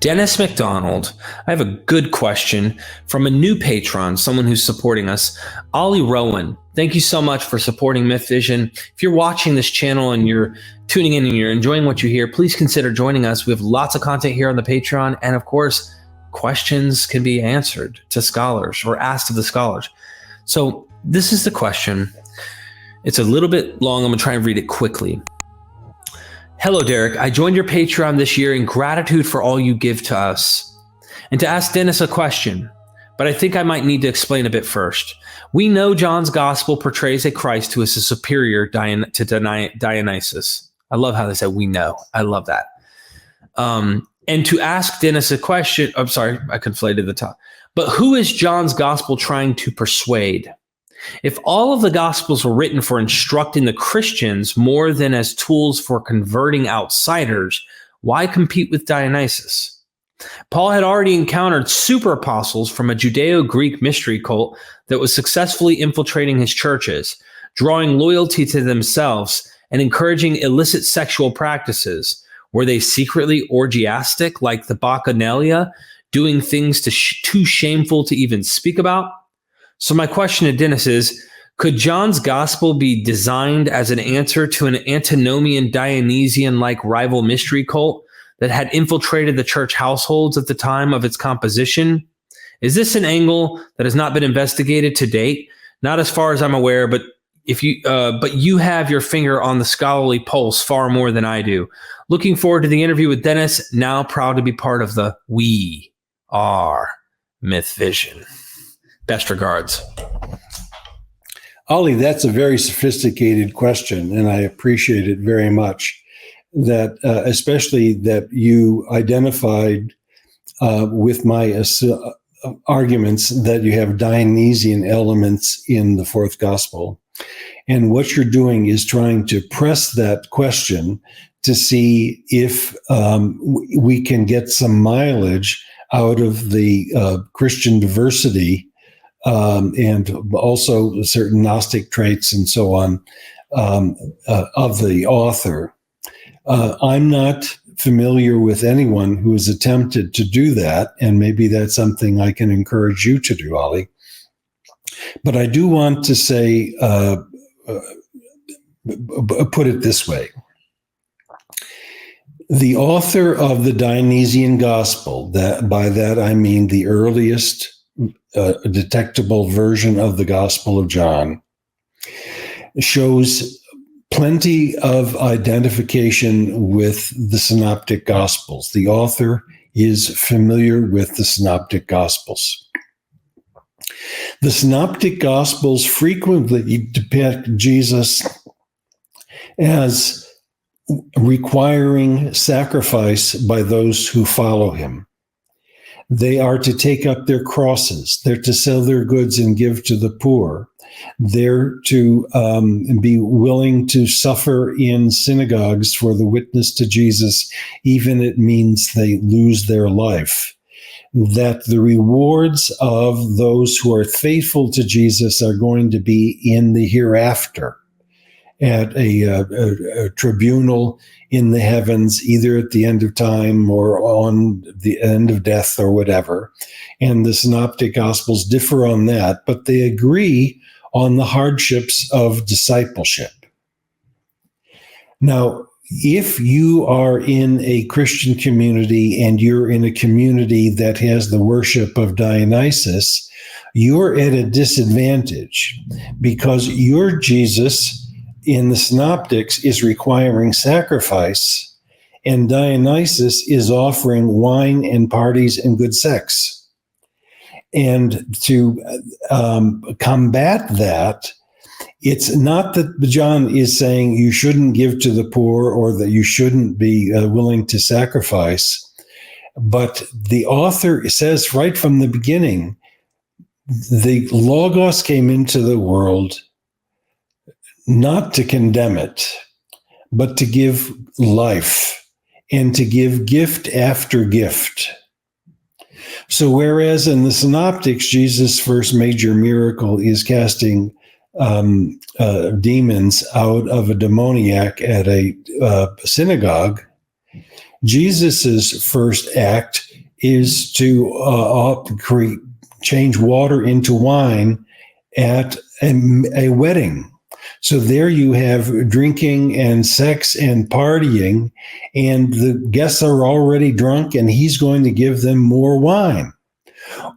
Dennis MacDonald, I have a good question from a new patron, someone who's supporting us, Ollie Rowan. Thank you so much for supporting MythVision. If you're watching this channel and you're tuning in and you're enjoying what you hear, please consider joining us. We have lots of content here on the Patreon, and of course, questions can be answered to scholars or asked of the scholars. So this is the question. It's a little bit long. I'm going to try and read it quickly. Hello, Derek. I joined your Patreon this year in gratitude for all you give to us, and to ask Dennis a question, but I think I might need to explain a bit first. We know John's gospel portrays a Christ who is a superior to Dionysus. I love how they said we know. I love that. And to ask Dennis a question, I'm sorry, I conflated the top. But who is John's gospel trying to persuade? If all of the Gospels were written for instructing the Christians more than as tools for converting outsiders, why compete with Dionysus? Paul had already encountered super apostles from a Judeo-Greek mystery cult that was successfully infiltrating his churches, drawing loyalty to themselves and encouraging illicit sexual practices. Were they secretly orgiastic like the Bacchanalia, doing things too shameful to even speak about? So my question to Dennis is, could John's gospel be designed as an answer to an antinomian Dionysian-like rival mystery cult that had infiltrated the church households at the time of its composition? Is this an angle that has not been investigated to date? Not as far as I'm aware, but you have your finger on the scholarly pulse far more than I do. Looking forward to the interview with Dennis, now proud to be part of the We Are MythVision. Best regards. Ollie, that's a very sophisticated question, and I appreciate it very much. That especially that you identified with my arguments that you have Dionysian elements in the fourth gospel. And what you're doing is trying to press that question to see if we can get some mileage out of the Christian diversity and also certain Gnostic traits and so on of the author. I'm not familiar with anyone who has attempted to do that, and maybe that's something I can encourage you to do, Ollie. But I do want to say, put it this way. The author of the Dionysian Gospel, by that I mean the earliest detectable version of the Gospel of John, shows plenty of identification with the Synoptic Gospels. The author is familiar with the Synoptic Gospels. The Synoptic Gospels frequently depict Jesus as requiring sacrifice by those who follow him. They are to take up their crosses. They're to sell their goods and give to the poor. They're to be willing to suffer in synagogues for the witness to Jesus, even if it means they lose their life. That the rewards of those who are faithful to Jesus are going to be in the hereafter, at a tribunal in the heavens, either at the end of time or on the end of death or whatever. And the Synoptic Gospels differ on that, but they agree on the hardships of discipleship. Now, if you are in a Christian community and you're in a community that has the worship of Dionysus, you're at a disadvantage because your Jesus in the Synoptics is requiring sacrifice, and Dionysus is offering wine and parties and good sex. And to combat that, it's not that John is saying you shouldn't give to the poor or that you shouldn't be willing to sacrifice, but the author says right from the beginning, the Logos came into the world not to condemn it, but to give life and to give gift after gift. So whereas in the Synoptics, Jesus' first major miracle is casting demons out of a demoniac at a synagogue, Jesus's first act is to change water into wine at a wedding. So there you have drinking and sex and partying, and the guests are already drunk, and he's going to give them more wine.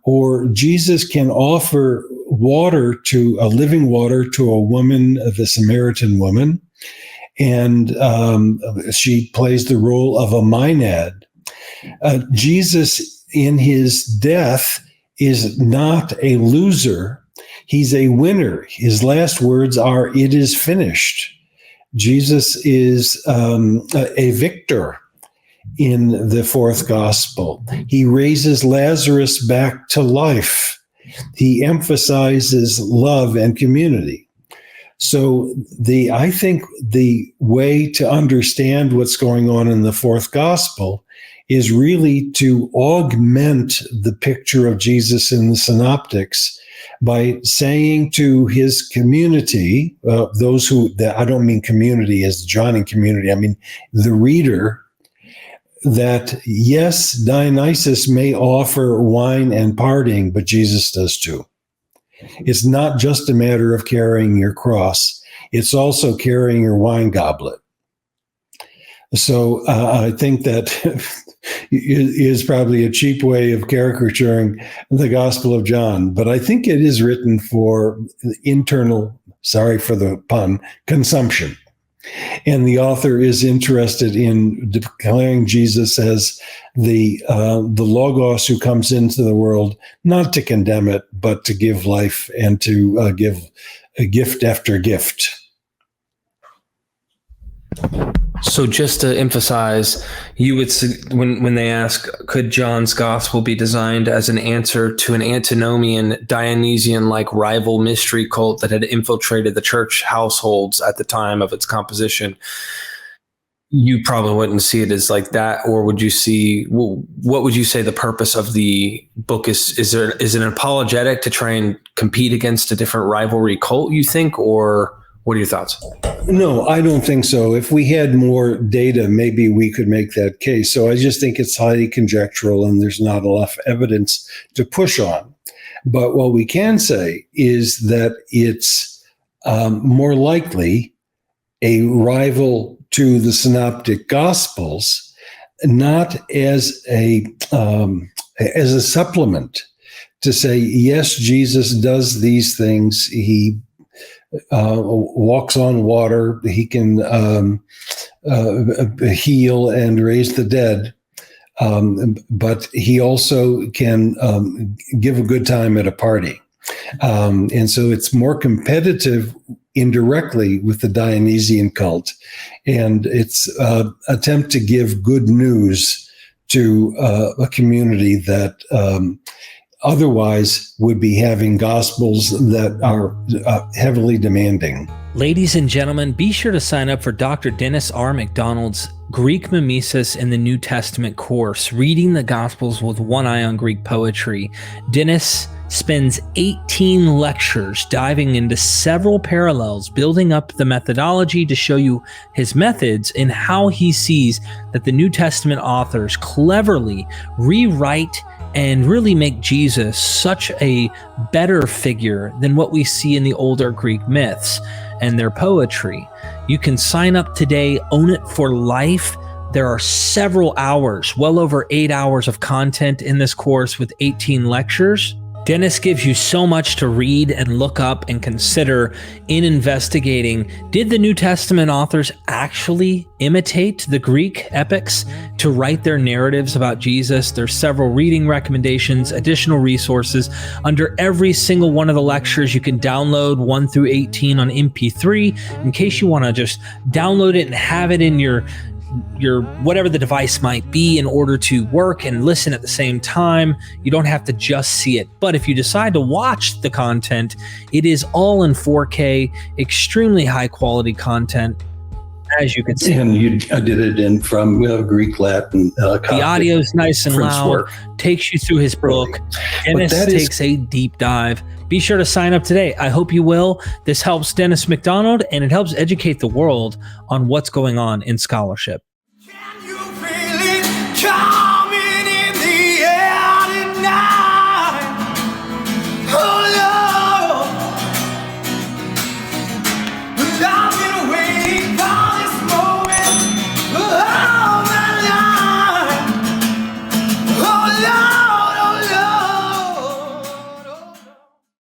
Or Jesus can offer living water to a woman, the Samaritan woman, and she plays the role of a Maenad. Jesus, in his death, is not a loser. He's a winner. His last words are, "It is finished." Jesus is a victor in the fourth gospel. He raises Lazarus back to life. He emphasizes love and community. So I think the way to understand what's going on in the fourth gospel is really to augment the picture of Jesus in the synoptics by saying to his community, I don't mean community as the Johnny community, I mean the reader, that yes, Dionysus may offer wine and partying, but Jesus does too. It's not just a matter of carrying your cross. It's also carrying your wine goblet. So I think that is probably a cheap way of caricaturing the Gospel of John, but I think it is written for internal, sorry for the pun, consumption. And the author is interested in declaring Jesus as the Logos who comes into the world, not to condemn it, but to give life and to give a gift after gift. So just to emphasize, you would, when they ask, could John's gospel be designed as an answer to an antinomian, Dionysian-like rival mystery cult that had infiltrated the church households at the time of its composition? You probably wouldn't see it as like that, or would you see? Well, what would you say the purpose of the book is? Is it an apologetic to try and compete against a different rivalry cult, you think, or what are your thoughts? No, I don't think so. If we had more data, maybe we could make that case. So I just think it's highly conjectural and there's not enough evidence to push on. But what we can say is that it's more likely a rival to the synoptic gospels, not as a supplement to say, yes, Jesus does these things. He walks on water. He can heal and raise the dead. But he also can give a good time at a party. And so it's more competitive indirectly with the Dionysian cult. And it's attempt to give good news to a community that otherwise would be having gospels that are heavily demanding. Ladies and gentlemen, be sure to sign up for Dr. Dennis R. MacDonald's Greek Mimesis in the New Testament course, Reading the Gospels with One Eye on Greek Poetry. Dennis spends 18 lectures diving into several parallels, building up the methodology to show you his methods and how he sees that the New Testament authors cleverly rewrite and really make Jesus such a better figure than what we see in the older Greek myths and their poetry. You can sign up today, own it for life. There are several hours, well over 8 hours of content in this course with 18 lectures. Dennis gives you so much to read and look up and consider in investigating. Did the New Testament authors actually imitate the Greek epics to write their narratives about Jesus? There's several reading recommendations, additional resources under every single one of the lectures. You can download 1 through 18 on MP3 in case you want to just download it and have it in your whatever the device might be in order to work and listen at the same time. You don't have to just see it. But if you decide to watch the content, it is all in 4K, extremely high quality content, as you can see. And you did it from Greek, Latin. The audio is nice and loud, takes you through his book. Dennis takes a deep dive. Be sure to sign up today. I hope you will. This helps Dennis MacDonald, and it helps educate the world on what's going on in scholarship.